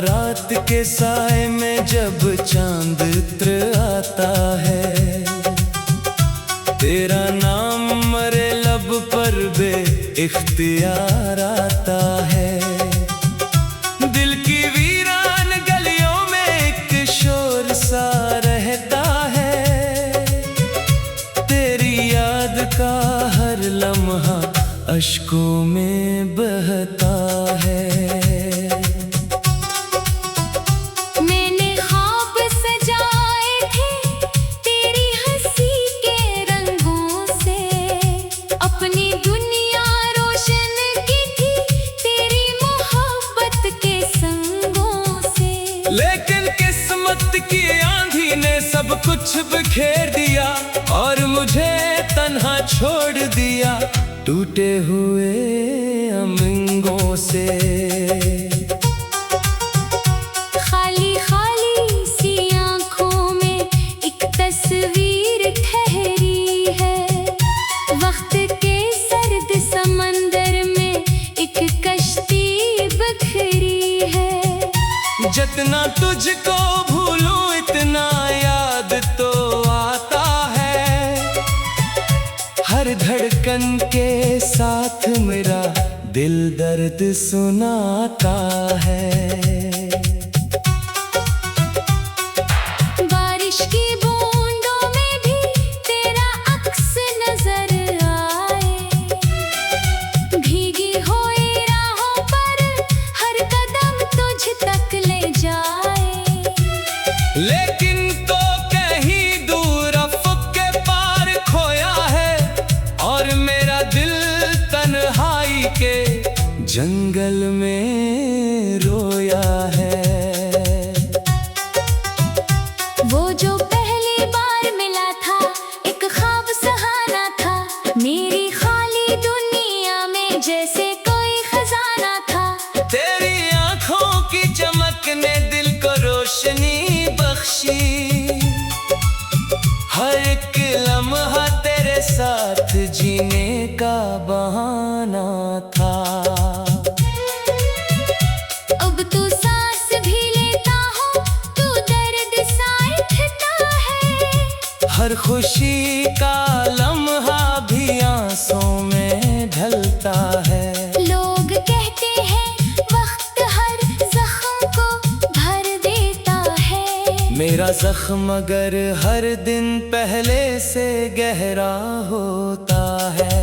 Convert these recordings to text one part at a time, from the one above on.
रात के साए में जब चांद उतर आता है, तेरा नाम मरे लब पर बे इख्तियार आता है। दिल की वीरान गलियों में एक शोर सा रहता है, तेरी याद का हर लम्हा अश्कों में बहता है। मैंने ख्वाब सजाए थे तेरी हंसी के रंगों से, अपनी दुनिया रोशन की थी तेरी मोहब्बत के संगों से। लेकिन किस्मत की आंधी ने सब कुछ बिखेर दिया और मुझे तन्हा छोड़ दिया टूटे हुए अमिंगों से। खाली खाली सी आँखों में एक तस्वीर ठहरी है, वक्त के सर्द समंदर में एक कश्ती बखरी है। जितना तुझको भूलूं इतना याद तो आता है, हर धड़कन के साथ मेरा दिल दर्द सुनाता है। बारिश की बूंदों में भी तेरा अक्स नजर आए, भीगी हुई राहों पर हर कदम तुझ तक ले जाए। लेकिन तो कहीं दूर अफ़क़ के पार खोया है और मेरा दिल तन्हाई के जंगल में रोया है। वो जो पहली बार मिला था एक ख्वाब सहाना था, मेरी खाली दुनिया में जैसे कोई खजाना था। तेरी आंखों की चमक ने दिल को रोशनी बख्शी, हर एक लम्हा तेरे साथ जीने का बहाना था। अब तू सांस भी लेता हो तू दर्द साइठता है, हर खुशी का लम्हा भी आंसुओं में ढलता है। लोग कहते हैं वक्त हर जख्म को भर देता है, मेरा जख्म मगर हर दिन पहले से गहरा होता है।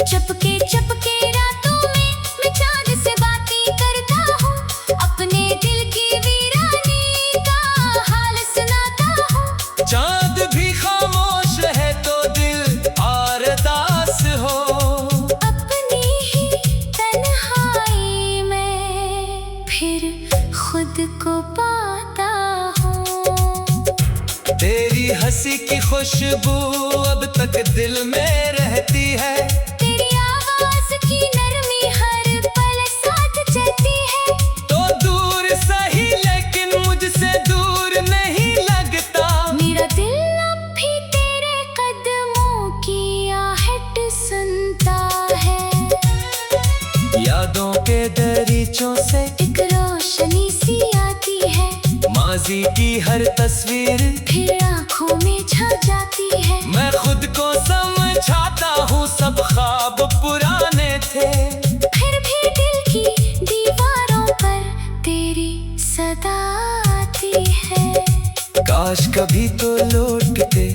चपके चपके रातों में मैं चांद से बातें करता हूँ, अपने दिल की वीरानी का हाल सुनाता हूँ। चांद भी खामोश है तो दिल आरदास हो, अपनी ही तन्हाई में फिर खुद को पाता हूँ। तेरी हंसी की खुशबू अब तक दिल में रहती है, तेरी आवाज की नरमी हर पल साथ चलती है। तो दूर सही लेकिन मुझसे दूर नहीं लगता, मेरा दिल अब भी तेरे कदमों की आहट सुनता है। यादों के दरीचों से एक रोशनी सी आती है, माजी की हर तस्वीर फिर आँखों में छा जाती है। मैं खुद को समझाता हूँ सब ख्वाब पुराने थे, फिर भी दिल की दीवारों पर तेरी सदा आती है। काश कभी तो लौट के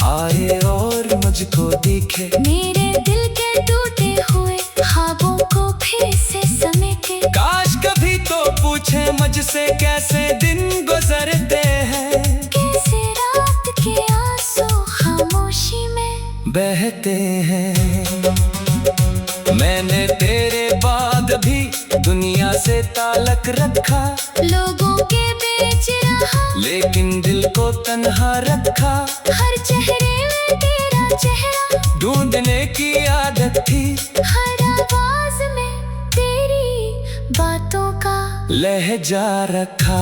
आए और मुझको दिखे, मेरे दिल के टूटे हुए ख्वाबों को फिर से समेटे। काश कभी तो पूछे मुझसे कैसे दिन गुजरते हैं, कैसे रात के आंसू खामोशी में बहते हैं। मैंने तेरे बाद भी दुनिया से ताल्लुक रखा, लोगों के बीच रहा लेकिन दिल को तन्हा रखा। हर चेहरे में तेरा चेहरा ढूंढने की आदत थी, हर आवाज में तेरी बातों का लहजा रखा।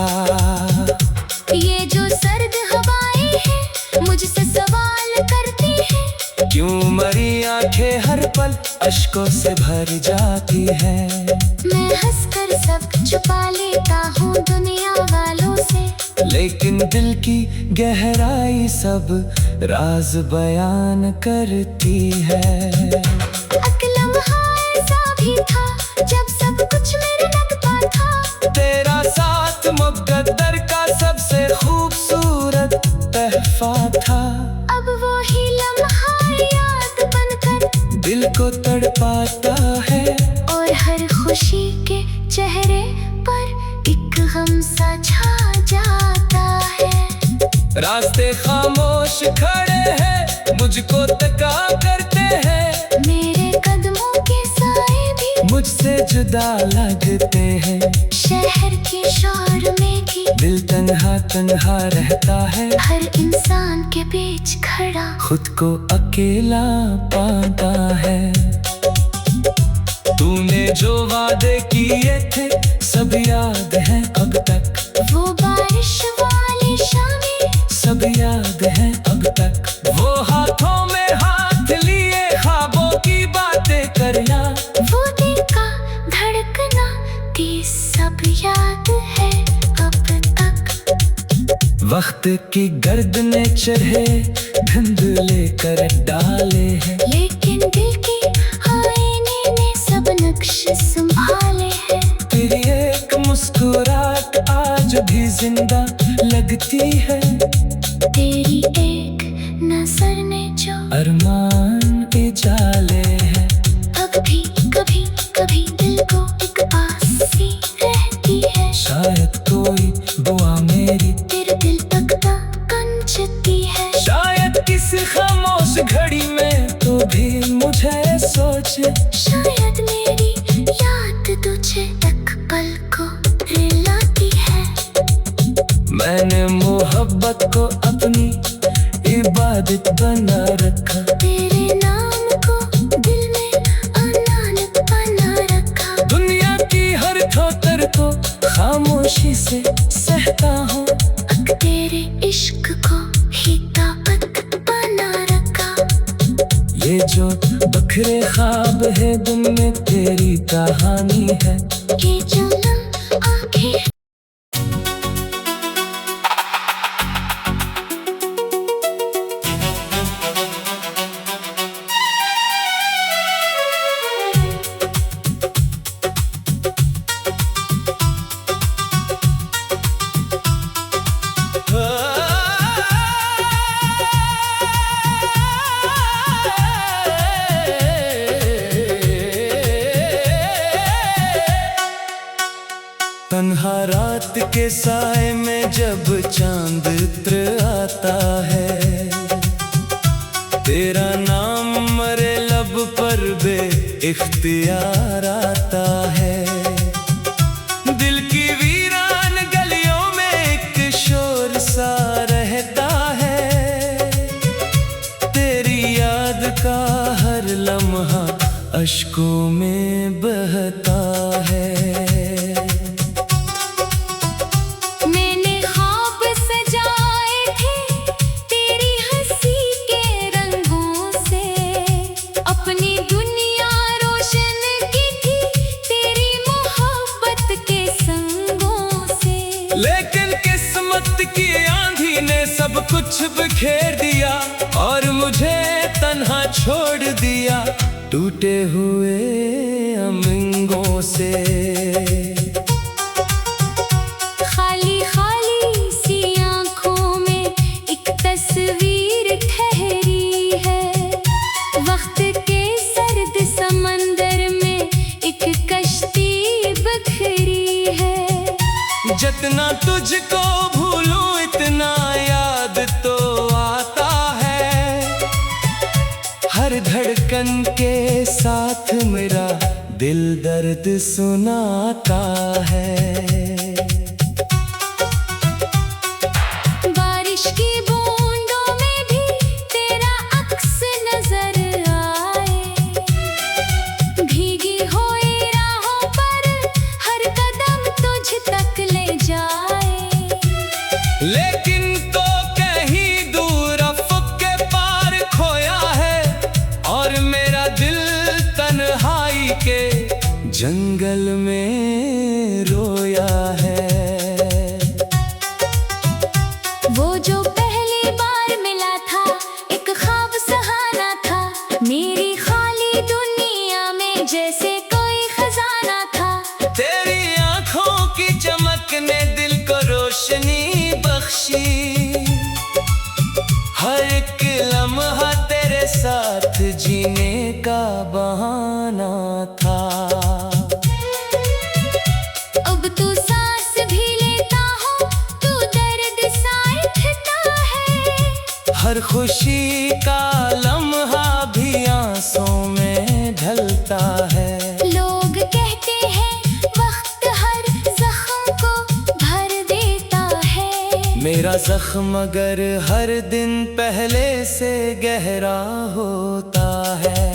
ये जो सर्द हवाएं हैं मुझसे सवाल करती हैं, क्यों मरी आंखें हर पल अश्कों से भर जाती हैं। मैं हंसकर सब छुपा लेता हूँ दुनिया वालों से, लेकिन दिल की गहराई सब राज बयान करती है। एक लम्हा ऐसा भी था जब सब कुछ मेरे लगता था, तेरा साथ मुकद्दर का सबसे खूबसूरत तहफा था। अब वो ही लम्हा याद बनकर दिल को तड़पाता है, और हर खुशी के चेहरे पर एक गम सा छा जाता है। रास्ते खामोश खड़े हैं, मुझको तका करते हैं, मेरे कदमों के साए भी मुझसे जुदा लगते हैं। शहर के शोर में भी दिल तन्हा तन्हा रहता है, हर इंसान के बीच खड़ा खुद को अकेला पाता है। तूने जो वादे किए थे सब याद है अब तक, वो बारिश वाली शामें सब याद है अब तक। वो हाथों में हाथ लिए ख्वाबों की बातें करना, वो दिल का धड़कना की सब याद है अब तक। वक्त की गर्दनें चढ़े धुंधले कर डाले हैं, लेकिन दिल की आईने ने सब नक्श संभाले हैं। तेरी एक मुस्कुराहट आज भी जिंदा लगती है, तेरी एक नजर ने जो अरमान उजाले हैं। अब भी कभी कभी दिल को एक पास सी रहती है, शायद कोई दुआ मेरी तेरे दिल तक ना पहुंचती है। शायद किस खामोश घड़ी में तो भी मुझे सोचे, शायद मेरी याद तुझे एक पल को रिलाती है। मैंने मोहब्बत को अपनी इबादत बना रखा, तेरे नाम को दिल में अनानत बना रखा। दुनिया की हर ठोकर को खामोशी से सहता हूँ, तेरे इश्क को ही ताकत बना रखा। ये जो बखरे ख्वाब है दिन में तेरी कहानी है। ये जो आंखें तन्हा रात के साए में जब चांद उतर आता है, तेरा नाम मरे लब पर बे इख्तियार आता है। दिल की वीरान गलियों में एक शोर सा रहता है, तेरी याद का हर लम्हा अश्कों में बहता है। मैंने ख्वाब सजाए थे तेरी हंसी के रंगों से, अपनी दुनिया रोशन की थी तेरी मोहब्बत के संगों से। लेकिन किस्मत की आंधी ने सब कुछ बिखेर दिया, और मुझे तन्हा छोड़ दिया टूटे हुए अमिंगों से। खाली खाली सी आंखों में एक तस्वीर ठहरी है, वक्त के सर्द समंदर में एक कश्ती बखरी है। जितना तुझको भूलूं इतना याद तो आता है, हर धड़कन के साथ मेरा दिल दर्द सुनाता है। बारिश की बूंदों में भी तेरा अक्स नजर आए, भीगी हुई राहों पर हर कदम तुझ तक ले जाए। लेकिन तो कहीं दूर अफ़क़ के पार खोया है, और मेरा दिल तन्हाई के जंगल में रोया हर खुशी का लम्हा भी आंसुओं में ढलता है। लोग कहते हैं वक्त हर जख्म को भर देता है। मेरा जख्म मगर हर दिन पहले से गहरा होता है।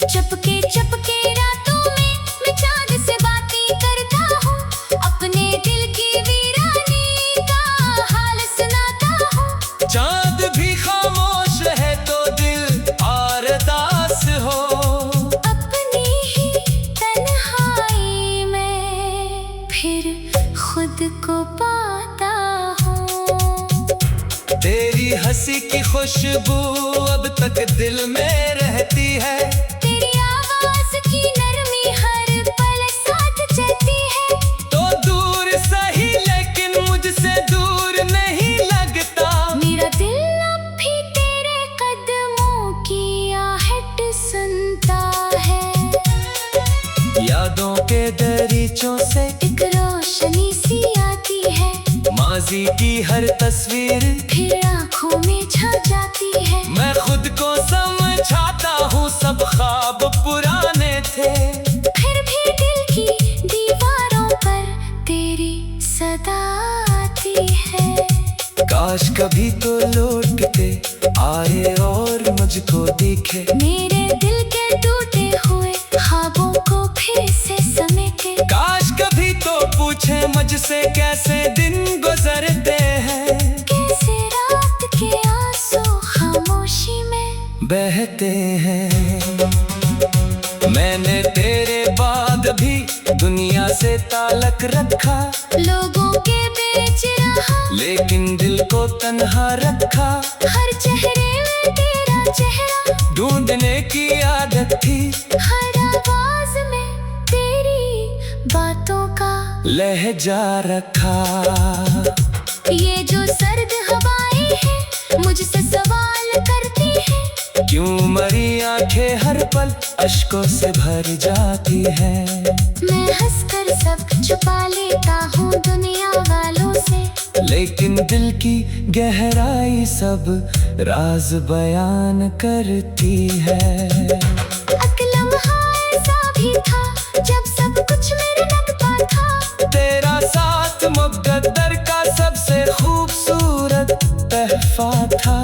चपके चपके रातों में मैं चांद से बातें करता हूँ, अपने दिल की वीरानी का हाल सुनाता हूँ। चांद भी खामोश है तो दिल अरदास हो, अपनी ही तन्हाई में फिर खुद को पाता हूँ। तेरी हंसी की खुशबू अब तक दिल में रहती है। तेरी आवाज की नरमी हर पल साथ चलती है। तो दूर सही लेकिन मुझसे दूर नहीं लगता। मेरा दिल अब भी तेरे कदमों की आहट सुनता है। यादों के दरीचों से एक रोशनी सी आती है, माजी की हर तस्वीर फिर आंखों में छा जाती है। मैं खुद को समझाता हूँ सब ख्वाब पुराने थे। फिर भी दिल की दीवारों पर तेरी सदा आती है। काश कभी तो लौट के आए और मुझको दिखे। मेरे दिल के टूटे हुए ख्वाबों को फिर से समेटे। काश कभी तो पूछे मुझसे कैसे दिन गुजरते हैं। कैसे रात के आंसू खामोशी में बहते हैं। मैंने तेरे बाद भी दुनिया से ताल्लुक रखा, लोगों के बीच रहा, लेकिन दिल को तन्हा रखा। हर चेहरे में तेरा चेहरा ढूंढने की आदत थी, हर आवाज में तेरी बातों का लहजा रखा। ये जो सर्द हवाएं हैं मुझसे सवाल करती हैं। क्यों मरी आंखें हर पल अश्कों से भर जाती है। मैं हंसकर सब छुपा लेता हूँ दुनिया वालों से, लेकिन दिल की गहराई सब राज बयान करती है। अकलम ऐसा भी था जब सब कुछ मेरे लगता था। तेरा साथ मुक़द्दर का सबसे खूबसूरत तहफा था।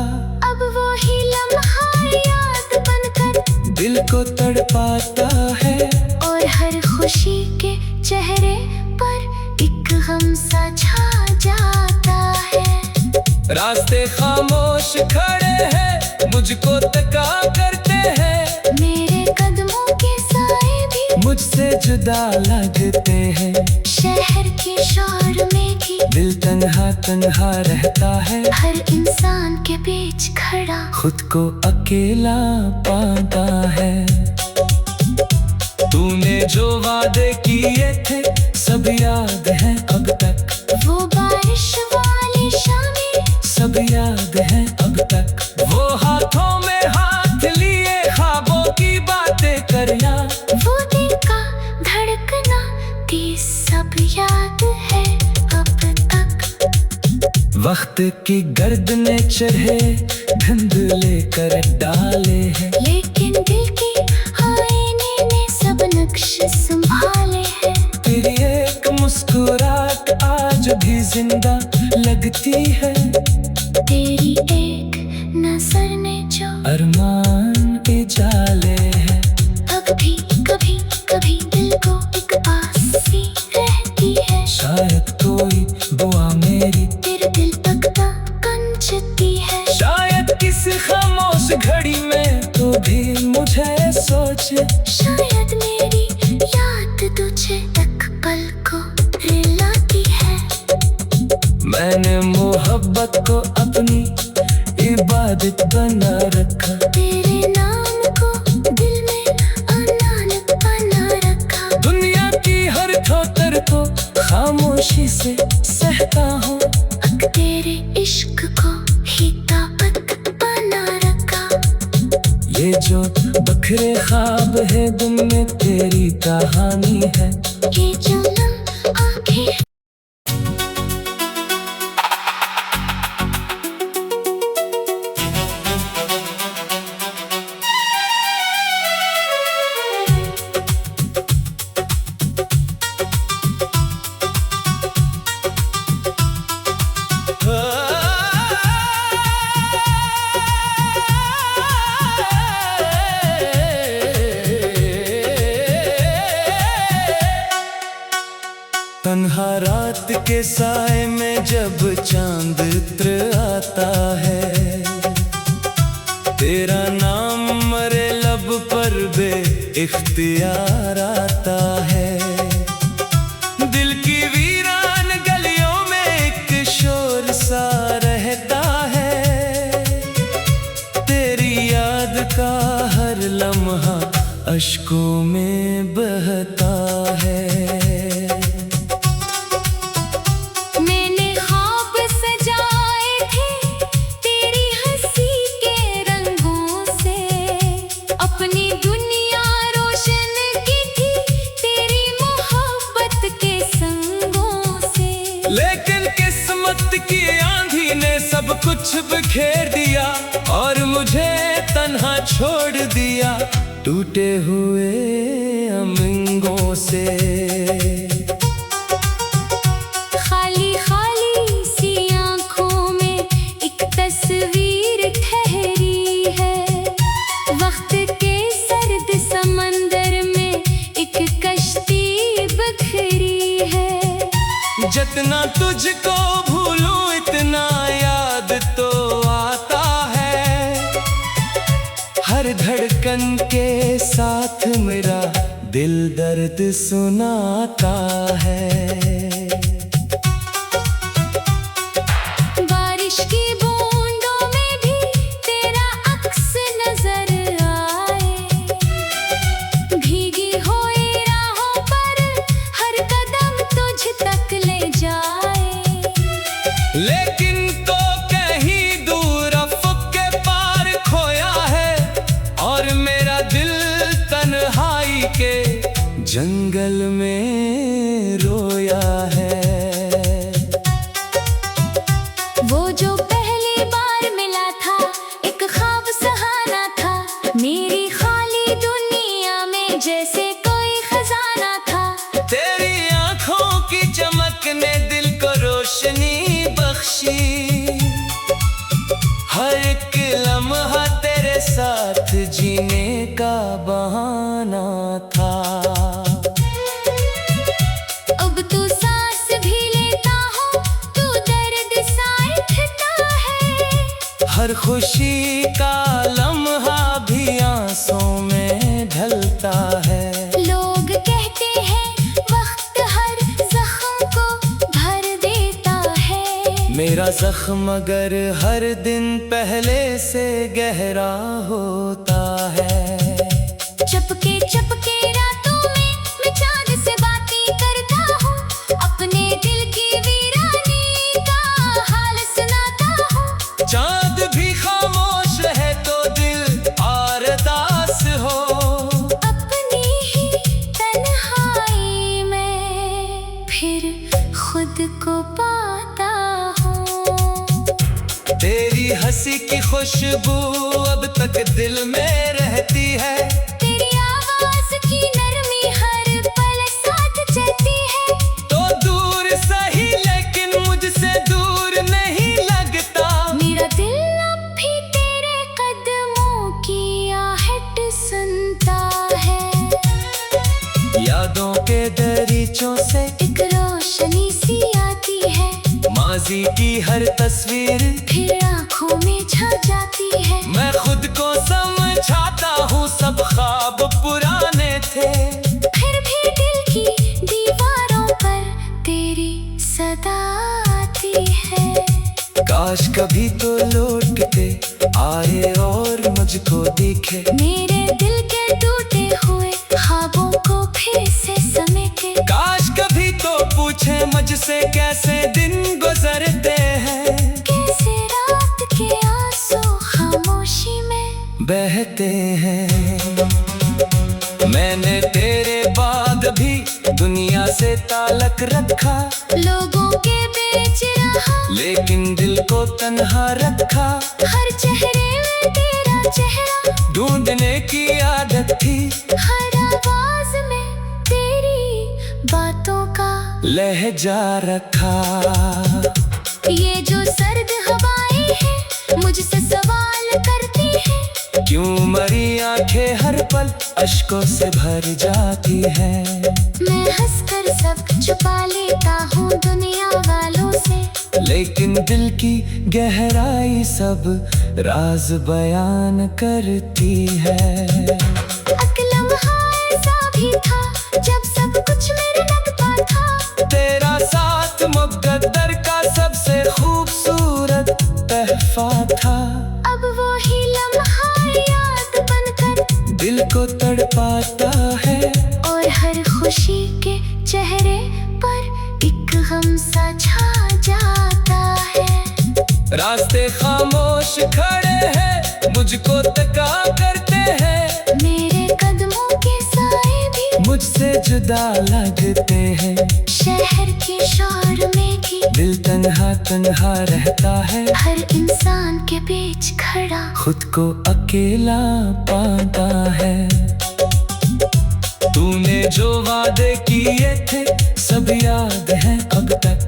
अब वो ही लम्हा याद बनकर दिल को तड़पाता है, और हर खुशी के चेहरे पर एक गम सा छा जाता है। रास्ते खामोश खड़े हैं, मुझको तका करते हैं। मेरे कदमों के साए भी मुझसे जुदा लगते हैं। शहर के शोर में भी दिल तन्हा तन्हा रहता है। हर इंसान के बीच खड़ा खुद को अकेला पाता है। तूने जो वादे किए थे सब याद है अब तक। वो बारिश वाली शामें सब याद है अब तक। वो हाथों में हाथ लिए ख्वाबों की बातें करना। वो दिल का धड़कना थी सब याद है अब तक। वक्त की गर्द ने चढ़े धुंधले कर डाले हैं, लेकिन दिल की आईने ने सब नक्श संभाले हैं। तेरी एक मुस्कुराहट आज भी जिंदा लगती है। तेरी एक नजर ने जो अरमान उजाले हैं। अब भी कभी कभी दिल को एक आस सी रहती है। शायद कोई दुआ मेरी तेरे दिल तक कंचती है। शायद किसी खामोश घड़ी में तो भी मुझे सोचे। शायद मेरी याद तुझे एक पल को रिलाती है। मैंने मोहब्बत को अपनी इबादत बना रखा। तेरे नाम को दिल में अनानत बना रखा। दुनिया की हर ठोकर को खामोशी से सहता हूँ। तेरे इश्क को ही ताकत बना रखा। ये जो बखरे ख्वाब है दिन में तेरी कहानी है। ये जो नम आँखें के साए में जब चांद उतर आता है, तेरा नाम मरे लब पर बे इख्तियार आता है। दिल की वीरान गलियों में एक शोर सा रहता है, तेरी याद का हर लम्हा अश्कों में बहता है। मैंने ख्वाब सजाए थे तेरी हंसी के रंगों से, अपनी दुनिया रोशन की थी तेरी मोहब्बत के संगों से। लेकिन किस्मत की आंधी ने सब कुछ बिखेर दिया और मुझे तन्हा छोड़ दिया टूटे हुए अमिंगों से। खाली खाली सी आंखों में एक तस्वीर ठहरी है, वक्त के सर्द समंदर में एक कश्ती बखरी है। जितना तुझको भूलूं इतना याद तो आता है, हर धड़कन के साथ मेरा दिल दर्द सुनाता है। बारिश की बूंदों में भी तेरा अक्स नजर आए, भीगी हुई राहों पर हर कदम तुझ तक ले जाए। लेकिन तो कहीं दूर अफ़क़ के पार खोया है और मेरा दिल तन्हाई के जंगल में रोया है। वो जो पहली बार मिला था एक ख्वाब सहाना था, मेरी खाली दुनिया में जैसे कोई खजाना था। तेरी आंखों की चमक ने दिल को रोशनी बख्शी, हर एक लम्हा तेरे साथ जीने का बहाना था। अब तू सांस भी लेता हो, तू दर्द साइठता है, हर खुशी का लम्हा भी आंसुओं में ढलता है। लोग कहते हैं वक्त हर जख्म को भर देता है, मेरा जख्म मगर हर दिन पहले से गहरा होता है। चपके चपके रातों में मैं चांद से बातें करता हूँ, अपने दिल की वीरानी का हाल सुनाता हूँ। चांद भी खामोश रहे तो दिल आरदास हो, अपनी ही तन्हाई में फिर खुद को पाता हूँ। तेरी हंसी की खुशबू अब तक दिल में रहती है, तेरी आवाज की नरमी हर पल साथ चलती है। तो दूर सही लेकिन मुझसे दूर नहीं लगता। मेरा दिल अब भी तेरे कदमों की आहट सुनता है, यादों के दरीचों से एक रोशनी सी आती है, माजी की हर तस्वीर फिर आंखों में छा जाती है। मैं खुद को समझाता हूँ सब ख्वाब पुराने थे, फिर भी दिल की दीवारों पर तेरी सदा आती है। काश कभी तो लौट के आए और मुझको दिखे, मेरे दिल के टूटे हुए ख्वाबों को फिर से समेटे। काश कभी तो पूछे मुझसे कैसे दिन गुजरते हैं, कैसे रात के आंसू खामोशी में बहते हैं। मैंने तेरे बाद भी दुनिया से ताल्लुक रखा, लोगों के बीच रहा, लेकिन दिल को तन्हा रखा। हर चेहरे में तेरा चेहरा ढूंढने की आदत थी, हर आवाज में तेरी बातों का लहजा रखा। ये जो सर्द हवाएं हैं मुझसे सवाल करती हैं, क्यों मरी आंखें हर पल अश्कों से भर जाती है। मैं हंसकर सब छुपा लेता हूँ दुनिया लेकिन दिल की गहराई सब राज बयान करती है। एक लम्हा ऐसा भी था जब सब कुछ मेरे लगता था। तेरा साथ मुकद्दर का सबसे खूबसूरत तहफा था। अब वो ही लम्हा याद बनकर दिल को तड़पाता है, और हर खुशी के चेहरे पर एक गम सा छा जाता है। रास्ते खामोश खड़े हैं, मुझको तका करते हैं। मेरे कदमों के साए भी मुझसे जुदा लगते हैं। शहर के शोर में भी दिल तन्हा तन्हा रहता है। हर इंसान के बीच खड़ा खुद को अकेला पाता है। तूने जो वादे किए थे सब याद हैं अब तक।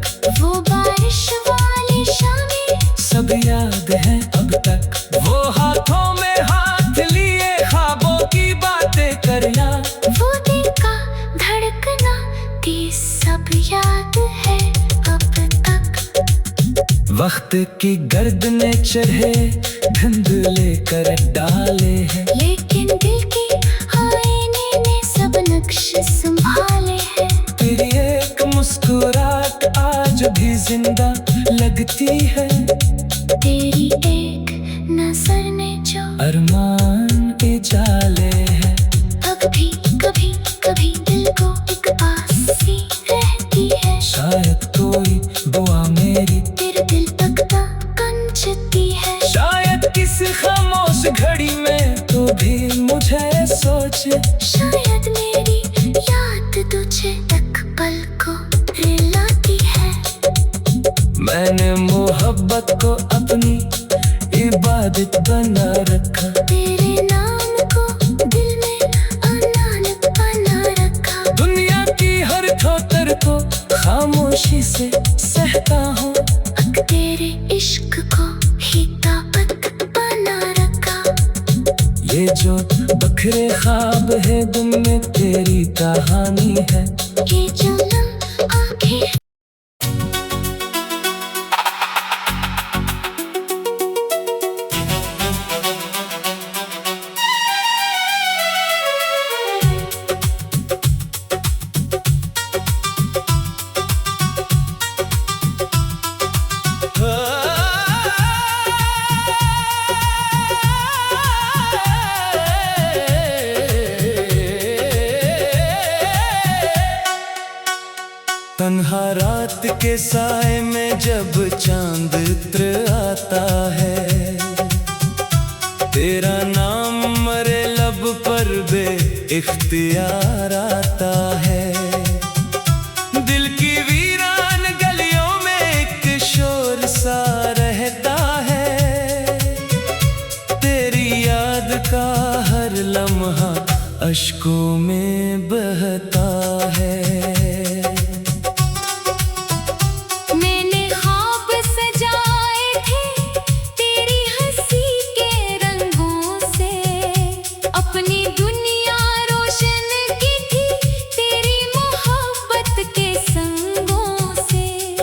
वो बारिश वाली शामें सब याद हैं अब तक। वो हाथों में हाथ लिए ख्वाबों की बातें करना। वो दिल का धड़कना भी सब याद है अब तक। वक्त की गर्दनें चढ़े धुंधले कर डाले हैं। लेकिन दिल की आईने ने सब नक्श संभाले हैं। तेरी एक मुस्कुराहट आज भी जिंदा लगती है। तेरी एक नजर ने जो अरमान के जाले हैं। अब भी कभी कभी दिल को एक आस सी रहती है। शायद कोई दुआ मेरी तेरे दिल तक कंचती है। शायद किसी खामोश घड़ी में तो भी मुझे सोचे। शायद मेरी याद तुझे तक पल को रिलाती है। मैंने मोहब्बत को अपनी इबादत बना रखा। तेरे नाम को दिल में अनानत बना रखा। दुनिया की हर ठोकर को खामोशी से सहता हूँ। तेरे इश्क को ही ताकत बना रखा। ये जो बखरे ख्वाब है दिन में तेरी कहानी है। ये जो आंखें तन्हा रात के साए में जब चांद इत्र आता है। तेरा नाम मरे लब पर बे इख्तियार आता है। दिल की वीरान गलियों में एक शोर सा रहता है। तेरी याद का हर लम्हा अश्कों में बहता है।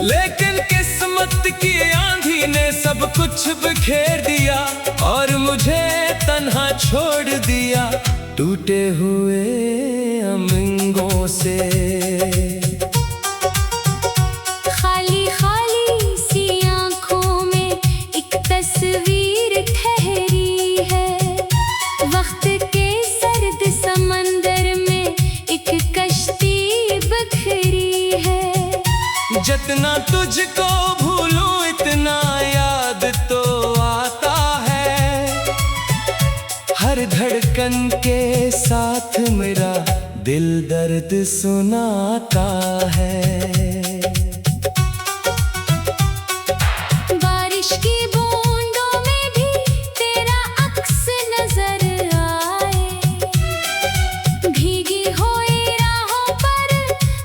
लेकिन किस्मत की आंधी ने सब कुछ बिखेर दिया, और मुझे तन्हा छोड़ दिया टूटे हुए अमिंगों से। खाली खाली सी आंखों में एक तस्वीर ठहरी है। वक्त के सर्द समंदर में एक कश्ती बखरी है। जितना तुझको भूलूं इतना याद तो आता है। हर धड़कन के साथ मेरा दिल दर्द सुनाता है। बारिश की बूंदों में भी तेरा अक्स नजर आए। भीगी हुई राहों पर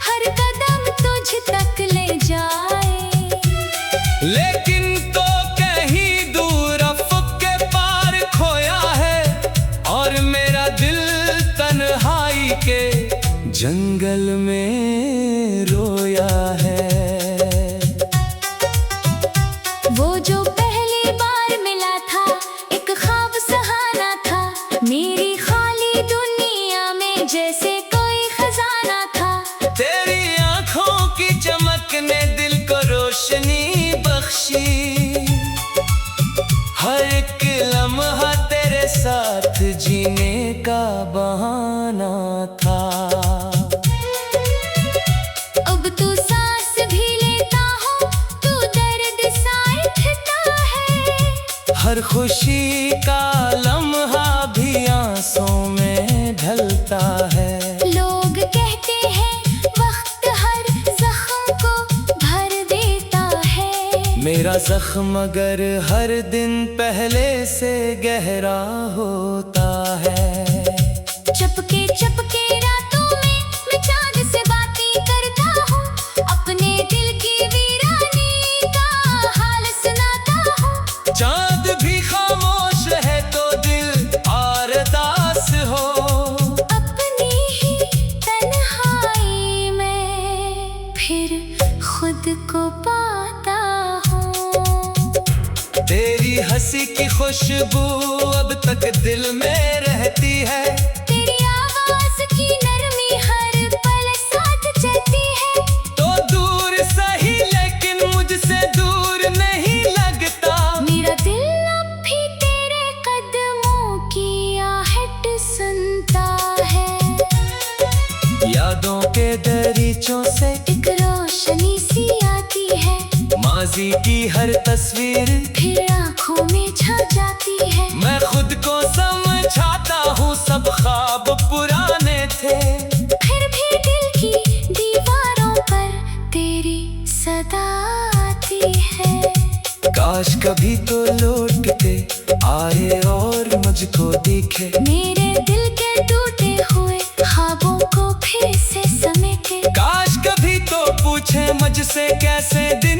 हर कदम तुझ तक ले जाए। लेकिन तो कहीं दूर अफ़क़ के पार खोया है, और मेरा दिल तन्हाई के जंगल में रोया है। हर खुशी का लम्हा भी आंसुओं में ढलता है। लोग कहते हैं वक्त हर जख्म को भर देता है। मेरा जख्म मगर हर दिन पहले से गहरा होता है। चपके चपके रातों में मैं चांद से बातें करता हूँ, अपने दिल की वीरानी का हाल सुनाता हूँ। चांद भी खामोश है तो दिल आरदास हो। अपनी ही तन्हाई में फिर खुद को पाता हूँ। तेरी हंसी की खुशबू अब तक दिल में रहती है। तेरी आवाज की नरमी हर पल साथ चलती है। तो दूर सही लेकिन मुझसे दूर नहीं लगता। मेरा दिल अब भी तेरे कदमों की आहट सुनता है। यादों के दरीचों से एक रोशनी सी आती है, माजी की हर तस्वीर फिर आंखों में छा जाती है। मैं खुद को समझाता हूँ सब ख्वाब पुराने थे। फिर भी दिल की दीवारों पर तेरी सदा आती है। काश कभी तो लौटते आए और मुझको दिखे। मेरे दिल के टूटे हुए ख्वाबों को फिर से समेटे। काश कभी तो पूछे मुझसे कैसे दिन